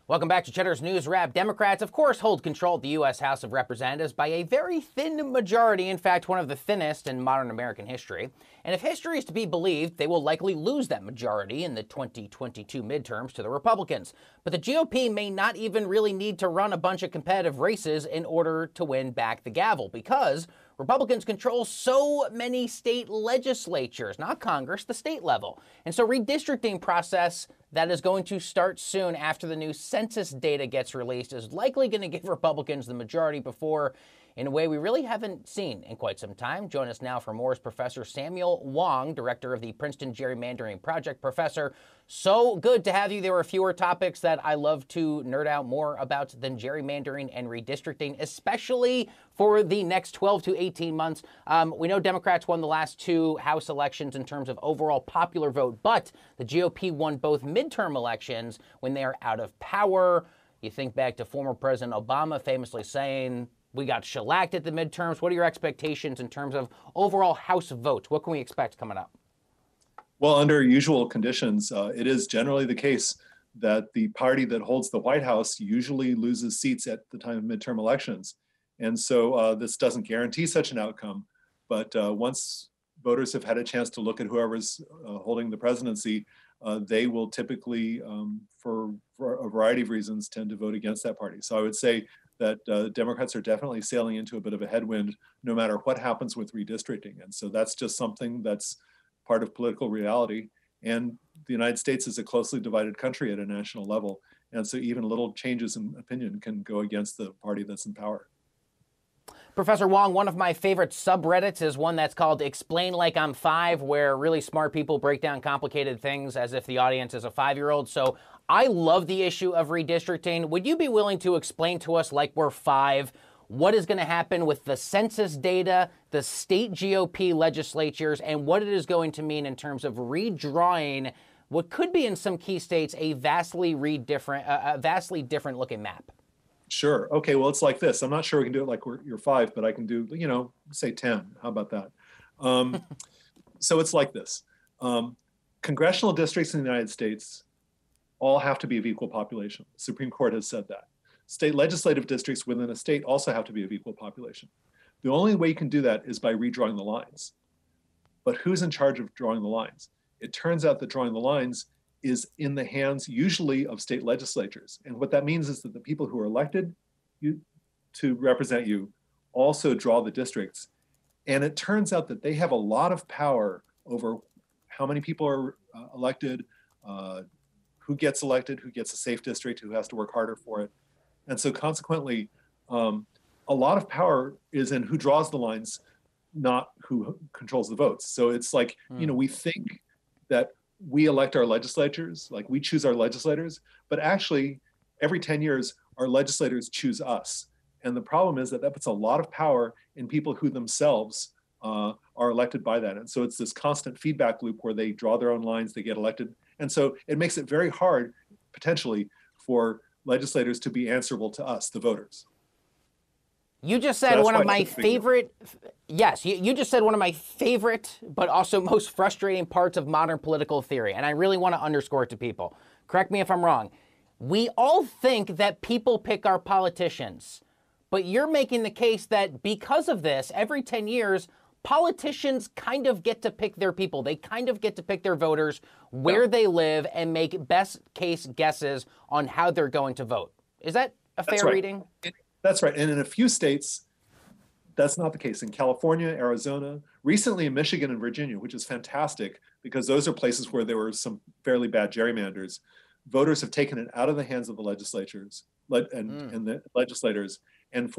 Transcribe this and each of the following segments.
Welcome back to Cheddar's News Wrap. Democrats, of course, hold control of the U.S. House of Representatives by a very thin majority, in fact, one of the thinnest in modern American history. And if history is to be believed, they will likely lose that majority in the 2022 midterms to the Republicans. But the GOP may not even really need to run a bunch of competitive races in order to win back the gavel, because Republicans control so many state legislatures, not Congress, the state level. And so redistricting process that is going to start soon after the new census data gets released is likely going to give Republicans the majority before, in a way we really haven't seen in quite some time. Join us now for more is Professor Samuel Wang, director of the Princeton Gerrymandering Project. Professor, so good to have you. There are fewer topics that I love to nerd out more about than gerrymandering and redistricting, especially for the next 12 to 18 months. We know Democrats won the last two House elections in terms of overall popular vote, but the GOP won both midterm elections when they are out of power. You think back to former President Obama famously saying, we got shellacked at the midterms. What are your expectations in terms of overall House votes? What can we expect coming up? Well, under usual conditions, it is generally the case that the party that holds the White House usually loses seats at the time of midterm elections. And so this doesn't guarantee such an outcome. But once voters have had a chance to look at whoever's holding the presidency, they will typically, for a variety of reasons, tend to vote against that party. So I would say that Democrats are definitely sailing into a bit of a headwind no matter what happens with redistricting. And so that's just something that's part of political reality. And the United States is a closely divided country at a national level. And so even little changes in opinion can go against the party that's in power. Professor Wang, one of my favorite subreddits is one that's called Explain Like I'm Five, where really smart people break down complicated things as if the audience is a 5-year-old. So I love the issue of redistricting. Would you be willing to explain to us, like we're 5, what is going to happen with the census data, the state GOP legislatures, and what it is going to mean in terms of redrawing what could be in some key states a vastly different looking map? Sure. Okay. Well, it's like this. I'm not sure we can do it like you're 5, but I can do, say 10. How about that? So it's like this. Congressional districts in the United States all have to be of equal population. The Supreme Court has said that. State legislative districts within a state also have to be of equal population. The only way you can do that is by redrawing the lines. But who's in charge of drawing the lines? It turns out that drawing the lines is in the hands usually of state legislatures. And what that means is that the people who are elected to represent you also draw the districts. And it turns out that they have a lot of power over how many people are elected, who gets elected, who gets a safe district, who has to work harder for it. And so consequently, a lot of power is in who draws the lines, not who controls the votes. So it's like, we think that we elect our legislatures, like we choose our legislators, but actually every 10 years, our legislators choose us. And the problem is that that puts a lot of power in people who themselves are elected by that. And so it's this constant feedback loop where they draw their own lines, they get elected. And so it makes it very hard, potentially, for legislators to be answerable to us, the voters. You just said one of my favorite, yes, you just said one of my favorite, but also most frustrating parts of modern political theory. And I really want to underscore it to people. Correct me if I'm wrong. We all think that people pick our politicians, but you're making the case that because of this, every 10 years, politicians kind of get to pick their people. They kind of get to pick their voters, where they live, and make best case guesses on how they're going to vote. Is that a fair reading? That's right. And in a few states, that's not the case. In California, Arizona, recently in Michigan and Virginia, which is fantastic because those are places where there were some fairly bad gerrymanders. Voters have taken it out of the hands of the legislatures and the legislators and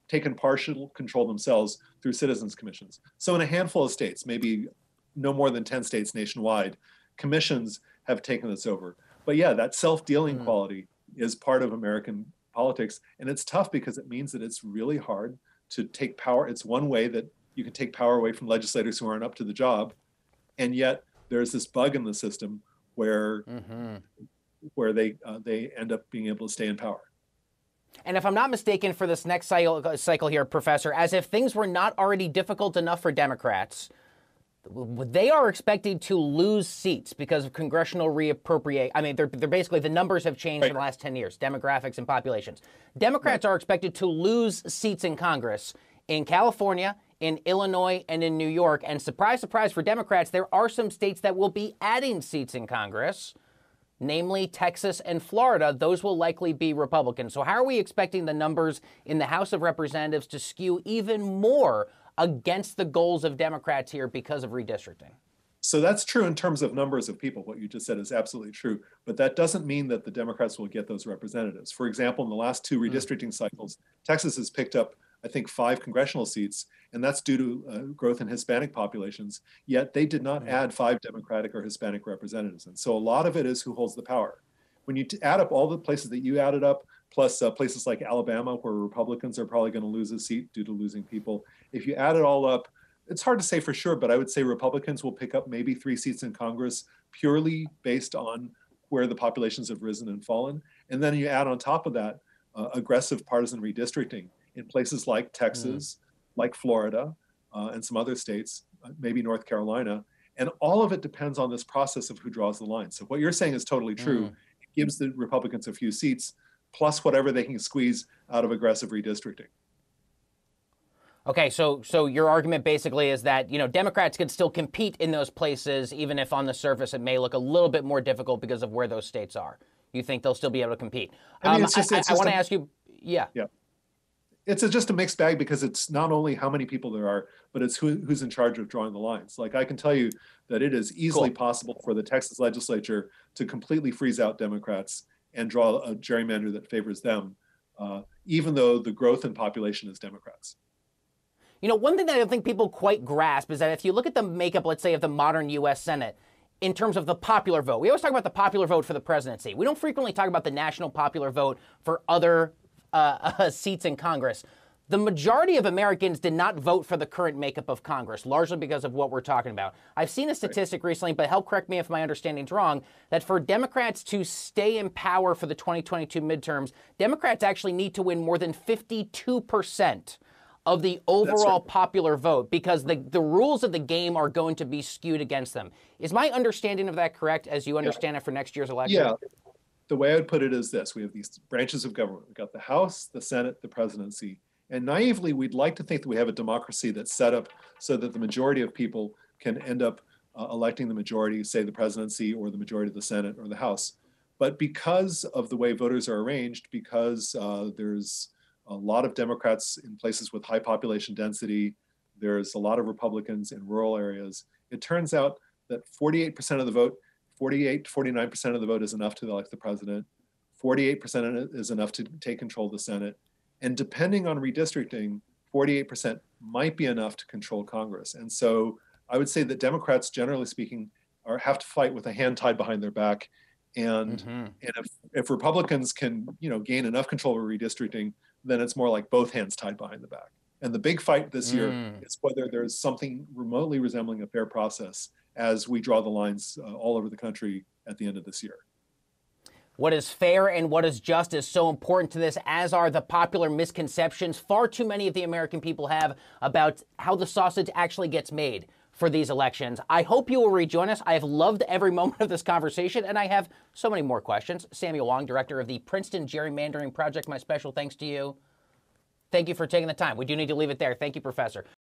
taken partial control themselves through citizens commissions. So in a handful of states, maybe no more than 10 states nationwide, commissions have taken this over. But yeah, that self-dealing quality is part of American politics. And it's tough because it means that it's really hard to take power. It's one way that you can take power away from legislators who aren't up to the job. And yet there's this bug in the system where they end up being able to stay in power. And if I'm not mistaken, for this next cycle here, Professor, as if things were not already difficult enough for Democrats, They are expected to lose seats because of congressional reappropriate. I mean, they're basically, the numbers have changed in the last 10 years, demographics and populations. Democrats are expected to lose seats in Congress in California, in Illinois, and in New York. And surprise, surprise for Democrats, there are some states that will be adding seats in Congress, namely Texas and Florida. Those will likely be Republicans. So how are we expecting the numbers in the House of Representatives to skew even more against the goals of Democrats here because of redistricting? So that's true in terms of numbers of people. What you just said is absolutely true. But that doesn't mean that the Democrats will get those representatives. For example, in the last two redistricting cycles, Texas has picked up, I think, 5 congressional seats, and that's due to growth in Hispanic populations. Yet they did not add 5 Democratic or Hispanic representatives. And so a lot of it is who holds the power. When you add up all the places that you added up, plus places like Alabama, where Republicans are probably going to lose a seat due to losing people, if you add it all up, it's hard to say for sure, but I would say Republicans will pick up maybe 3 seats in Congress purely based on where the populations have risen and fallen. And then you add on top of that aggressive partisan redistricting in places like Texas, like Florida, and some other states, maybe North Carolina. And all of it depends on this process of who draws the line. So what you're saying is totally true. It gives the Republicans a few seats, plus whatever they can squeeze out of aggressive redistricting. Okay, so your argument basically is that, you know, Democrats can still compete in those places, even if on the surface it may look a little bit more difficult because of where those states are. You think they'll still be able to compete? I want to ask you, yeah. It's just a mixed bag because it's not only how many people there are, but it's who's in charge of drawing the lines. Like I can tell you that it is easily possible for the Texas legislature to completely freeze out Democrats and draw a gerrymander that favors them, even though the growth in population is Democrats. You know, one thing that I don't think people quite grasp is that if you look at the makeup, let's say, of the modern U.S. Senate, in terms of the popular vote, we always talk about the popular vote for the presidency. We don't frequently talk about the national popular vote for other seats in Congress. The majority of Americans did not vote for the current makeup of Congress, largely because of what we're talking about. I've seen a statistic recently, but help correct me if my understanding's wrong, that for Democrats to stay in power for the 2022 midterms, Democrats actually need to win more than 52% of the overall popular vote, because the rules of the game are going to be skewed against them. Is my understanding of that correct, as you understand it for next year's election? Yeah. The way I would put it is this. We have these branches of government. We've got the House, the Senate, the presidency. And naively, we'd like to think that we have a democracy that's set up so that the majority of people can end up electing the majority, say the presidency or the majority of the Senate or the House. But because of the way voters are arranged, because there's a lot of Democrats in places with high population density, there's a lot of Republicans in rural areas, it turns out that 48% of the vote, 48 to 49% of the vote is enough to elect the president, 48% is enough to take control of the Senate, and depending on redistricting, 48% might be enough to control Congress. And so I would say that Democrats, generally speaking, have to fight with a hand tied behind their back. And if Republicans can, gain enough control over redistricting, then it's more like both hands tied behind the back. And the big fight this year is whether there's something remotely resembling a fair process as we draw the lines all over the country at the end of this year. What is fair and what is just is so important to this, as are the popular misconceptions far too many of the American people have about how the sausage actually gets made for these elections. I hope you will rejoin us. I have loved every moment of this conversation, and I have so many more questions. Samuel Wang, director of the Princeton Gerrymandering Project, my special thanks to you. Thank you for taking the time. We do need to leave it there. Thank you, Professor.